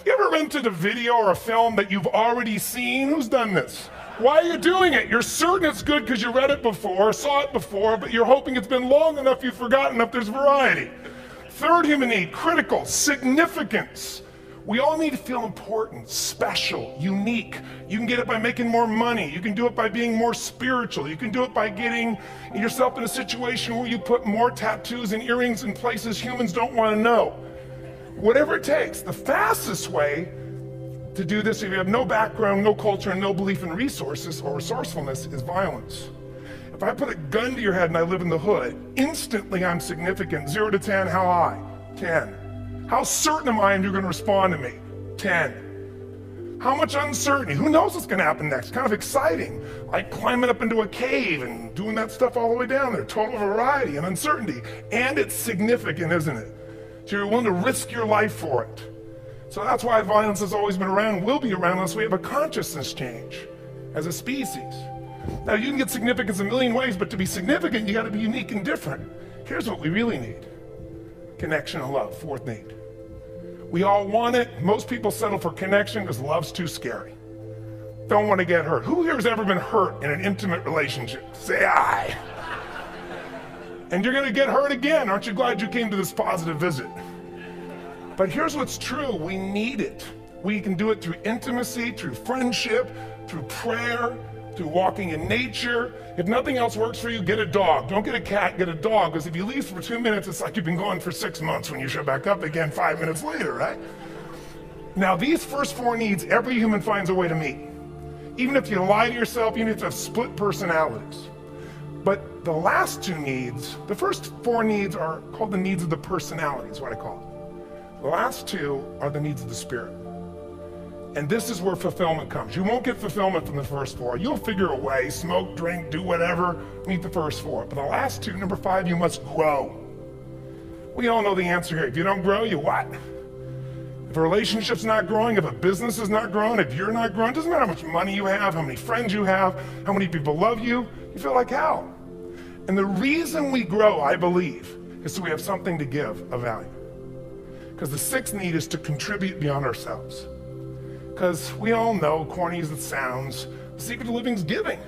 You ever rented a video or a film that you've already seen? Who's done this? Why are you doing it? You're certain it's good because you read it before, saw it before, but you're hoping it's been long enough you've forgotten if there's variety. Third human need, critical, significance. We all need to feel important, special, unique. You can get it by making more money. You can do it by being more spiritual. You can do it by getting yourself in a situation where you put more tattoos and earrings in places humans don't want to know. Whatever it takes. The fastest way to do this, if you have no background, no culture, and no belief in resources or resourcefulness, is violence. If I put a gun to your head and I live in the hood, instantly I'm significant. 0 to 10, how high? 10. How certain am I you're going to respond to me? 10. How much uncertainty? Who knows what's going to happen next? Kind of exciting. Like climbing up into a cave and doing that stuff all the way down there. Total variety and uncertainty. And it's significant, isn't it? So you're willing to risk your life for it. So that's why violence has always been around, will be around unless we have a consciousness change as a species. Now you can get significance a million ways, but to be significant, you gotta be unique and different. Here's what we really need. Connection and love, fourth need. We all want it. Most people settle for connection because love's too scary. Don't want to get hurt. Who here has ever been hurt in an intimate relationship? Say aye. And you're gonna get hurt again. Aren't you glad you came to this positive visit? But here's what's true, we need it. We can do it through intimacy, through friendship, through prayer, through walking in nature. If nothing else works for you, get a dog. Don't get a cat, get a dog, because if you leave for 2 minutes, it's like you've been gone for 6 months when you show back up again 5 minutes later, right? Now these first 4 needs, every human finds a way to meet. Even if you lie to yourself, you need to have split personalities. But the last 2 needs, the first 4 needs are called the needs of the personality, is what I call it. The last 2 are the needs of the spirit. And this is where fulfillment comes. You won't get fulfillment from the first 4. You'll figure a way, smoke, drink, do whatever, meet the first 4. But the last 2, number 5, you must grow. We all know the answer here. If you don't grow, you what? If a relationship's not growing, if a business is not growing, if you're not growing, it doesn't matter how much money you have, how many friends you have, how many people love you, you feel like hell. And the reason we grow, I believe, is so we have something to give of value. Because the 6th need is to contribute beyond ourselves. Because we all know, corny as it sounds, the secret to living is giving.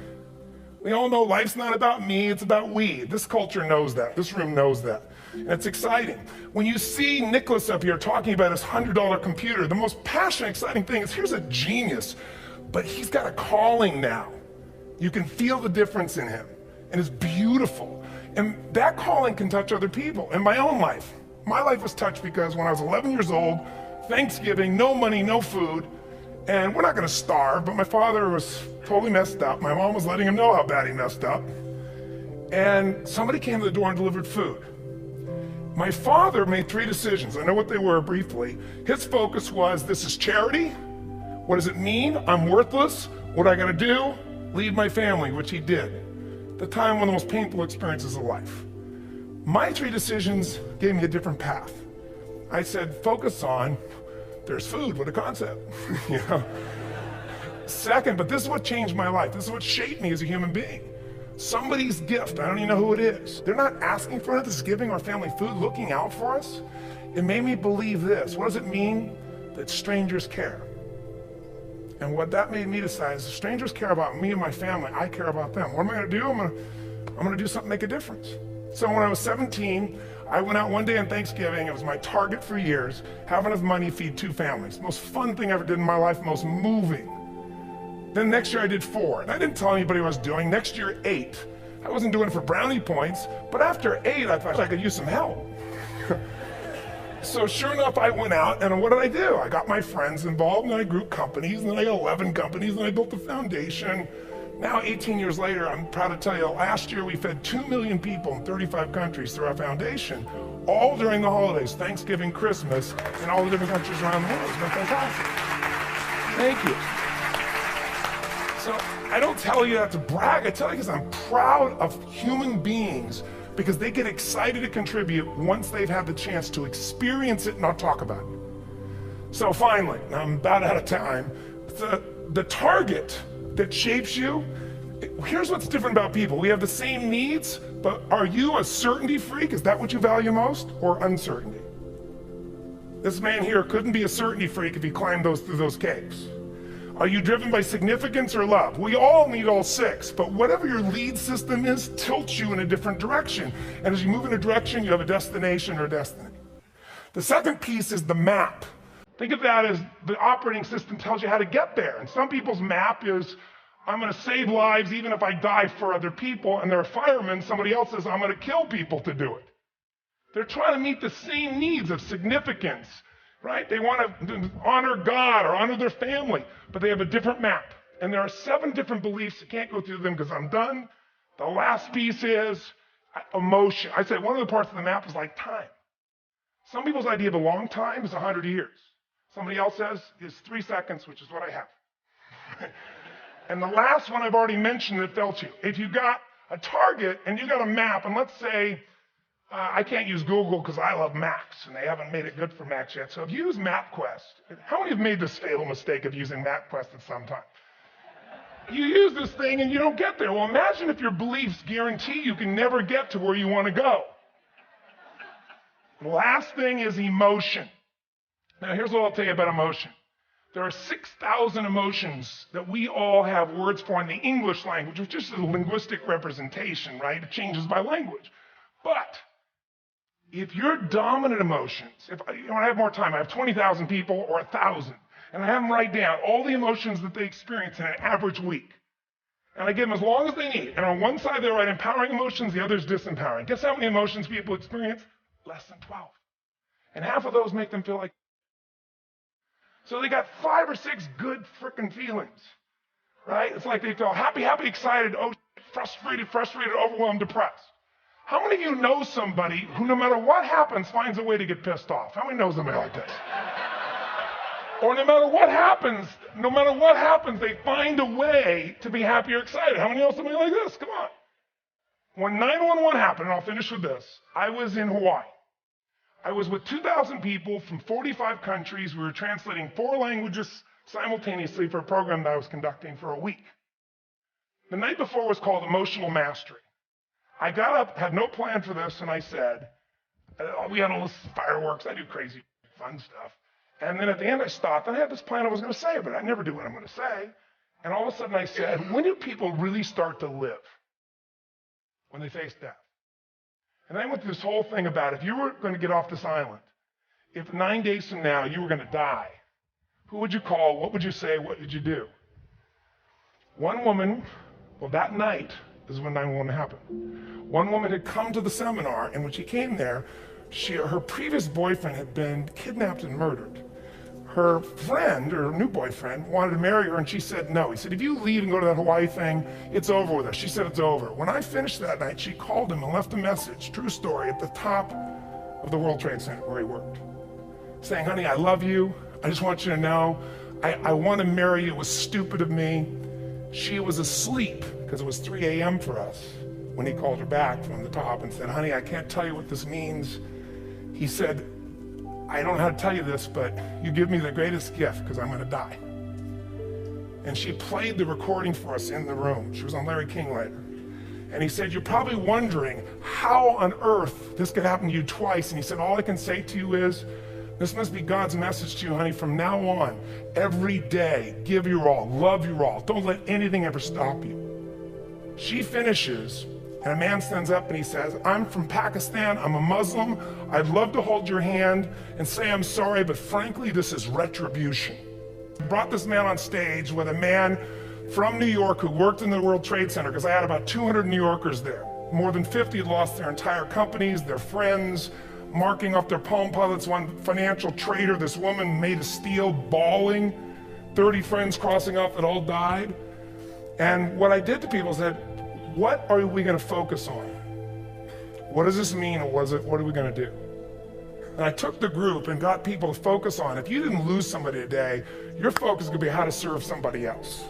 We all know life's not about me, it's about we. This culture knows that, this room knows that. And it's exciting. When you see Nicholas up here talking about his $100 computer, the most passionate, exciting thing is here's a genius, but he's got a calling now. You can feel the difference in him, and it's beautiful. And that calling can touch other people. In my own life, my life was touched because when I was 11 years old, Thanksgiving, no money, no food, and we're not gonna starve, but my father was totally messed up. My mom was letting him know how bad he messed up. And somebody came to the door and delivered food. My father made 3 decisions. I know what they were briefly. His focus was, this is charity. What does it mean? I'm worthless. What I gotta do? Leave my family, which he did. The time, one of the most painful experiences of life. My 3 decisions gave me a different path. I said, focus on, there's food, what a concept, you know? Second, but this is what changed my life. This is what shaped me as a human being. Somebody's gift, I don't even know who it is. They're not asking for it, this is giving our family food, looking out for us. It made me believe this. What does it mean? That strangers care. And what that made me decide is if strangers care about me and my family, I care about them. What am I gonna do? I'm gonna do something to make a difference. So when I was 17, I went out one day on Thanksgiving. It was my target for years, have enough money to feed 2 families. Most fun thing I ever did in my life, most moving. Then next year I did 4, and I didn't tell anybody what I was doing. Next year, 8. I wasn't doing it for brownie points, but after 8, I thought I could use some help. So sure enough, I went out, and what did I do? I got my friends involved, and I grew companies, and then I got 11 companies, and I built the foundation. Now, 18 years later, I'm proud to tell you, last year we fed 2 million people in 35 countries through our foundation, all during the holidays, Thanksgiving, Christmas, in all the different countries around the world. It's been fantastic. Thank you. So I don't tell you that to brag, I tell you because I'm proud of human beings because they get excited to contribute once they've had the chance to experience it and not talk about it. So finally, I'm about out of time, the target that shapes you, here's what's different about people. We have the same needs, but are you a certainty freak? Is that what you value most, or uncertainty? This man here couldn't be a certainty freak if he climbed through those caves. Are you driven by significance or love? We all need all six, but whatever your lead system is tilts you in a different direction. And as you move in a direction, you have a destination or a destiny. The second piece is the map. Think of that as the operating system tells you how to get there. And some people's map is, I'm gonna save lives even if I die for other people, and they're a fireman. Somebody else says, I'm gonna kill people to do it. They're trying to meet the same needs of significance, right? They want to honor God or honor their family, but they have a different map. And there are 7 different beliefs. I can't go through them because I'm done. The last piece is emotion. I said one of the parts of the map is like time. Some people's idea of a long time is 100 years. Somebody else says is 3 seconds, which is what I have. And the last one I've already mentioned that felt you. If you got a target and you got a map, and let's say, I can't use Google because I love Maps, and they haven't made it good for Macs yet. So if you use MapQuest, how many have made this fatal mistake of using MapQuest at some time? You use this thing and you don't get there. Well, imagine if your beliefs guarantee you can never get to where you want to go. The last thing is emotion. Now, here's what I'll tell you about emotion. There are 6,000 emotions that we all have words for in the English language, which is just a linguistic representation, right? It changes by language. But if your dominant emotions, if I have more time, I have 20,000 people or 1,000, and I have them write down all the emotions that they experience in an average week. And I give them as long as they need. And on one side, they write empowering emotions, the other is disempowering. Guess how many emotions people experience? Less than 12. And half of those make them feel like. So they got 5 or 6 good frickin' feelings, right? It's like they feel happy, excited, frustrated, overwhelmed, depressed. How many of you know somebody who, no matter what happens, finds a way to get pissed off? How many know somebody like this? Or no matter what happens, they find a way to be happy or excited. How many know somebody like this? Come on. When 9/11 happened, and I'll finish with this, I was in Hawaii. I was with 2,000 people from 45 countries. We were translating 4 languages simultaneously for a program that I was conducting for a week. The night before was called Emotional Mastery. I got up, had no plan for this, and I said, we had all this fireworks. I do crazy, fun stuff. And then at the end, I stopped, and I had this plan I was going to say, but I never do what I'm going to say. And all of a sudden, I said, when do people really start to live? When they face death. And I went through this whole thing about if you were going to get off this island, if 9 days from now you were going to die, who would you call? What would you say? What would you do? One woman, well, that night is when 9/11 happened. One woman had come to the seminar, and when she came there, her previous boyfriend had been kidnapped and murdered. Her friend, or new boyfriend, wanted to marry her, and she said no. He said, if you leave and go to that Hawaii thing, it's over with us. She said it's over. When I finished that night, she called him and left a message, true story, at the top of the World Trade Center where he worked, saying, honey, I love you. I just want you to know, I want to marry you. It was stupid of me. She was asleep because it was 3 a.m. for us when he called her back from the top and said, honey, I can't tell you what this means. He said, I don't know how to tell you this, but you give me the greatest gift because I'm going to die. And she played the recording for us in the room. She was on Larry King later. And he said, you're probably wondering how on earth this could happen to you twice. And he said, all I can say to you is, this must be God's message to you, honey. From now on, every day, give your all, love your all. Don't let anything ever stop you. She finishes, and a man stands up and he says, I'm from Pakistan, I'm a Muslim. I'd love to hold your hand and say I'm sorry, but frankly, this is retribution. I brought this man on stage with a man from New York who worked in the World Trade Center, because I had about 200 New Yorkers there. More than 50 had lost their entire companies, their friends, marking off their Palm Pilots. One financial trader, this woman made of steel, bawling, 30 friends crossing off that all died. And what I did to people is said, what are we going to focus on? What does this mean, or what are we going to do? And I took the group and got people to focus on, if you didn't lose somebody today, your focus is going to be how to serve somebody else.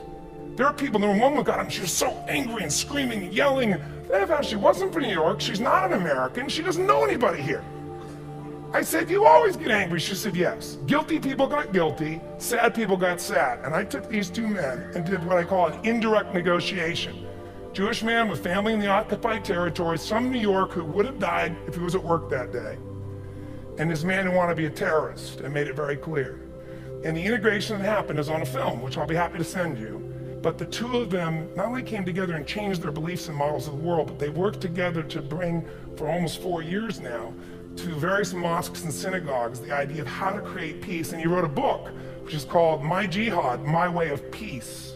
There are people, there was one who got him, she was so angry and screaming and yelling. Then I found she wasn't from New York, she's not an American, she doesn't know anybody here. I said, you always get angry? She said, yes. Guilty people got guilty, sad people got sad. And I took these 2 men and did what I call an indirect negotiation. Jewish man with family in the occupied territories from New York who would have died if he was at work that day. and this man who wanted to be a terrorist, and made it very clear. And the integration that happened is on a film, which I'll be happy to send you. But the two of them not only came together and changed their beliefs and models of the world, but they worked together to bring, for almost 4 years now, to various mosques and synagogues, the idea of how to create peace. And he wrote a book, which is called My Jihad, My Way of Peace.